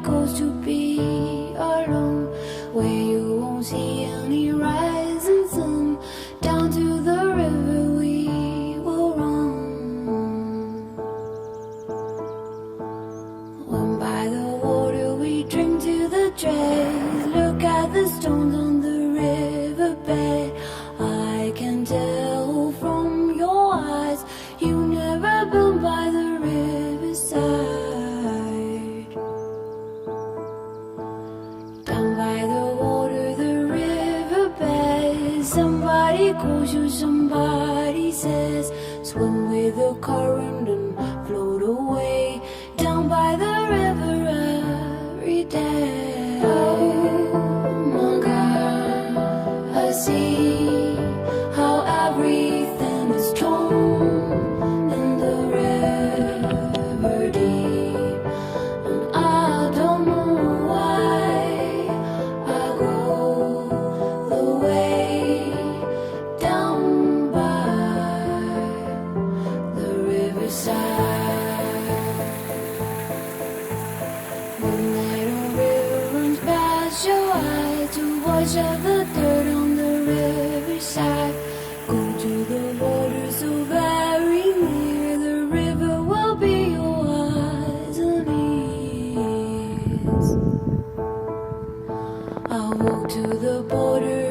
goes to be alone, where you won't see any rising sun. Down to the river we will run. When by the water we drink to the dregs. Look at the stones on the riverbed. I can tell from your eyes you never been by the riverside. Down by the water, the riverbed. Somebody calls you, somebody says, swim with the current and float away. Down by the river every day. Oh my God, I see how everything is torn in the river deep. And I don't know why I go the way down by the riverside. One night a river runs past your eye to wash out the dirt on the riverside. Go to the water so very near. The river will be your eyes and ears. I'll walk to the border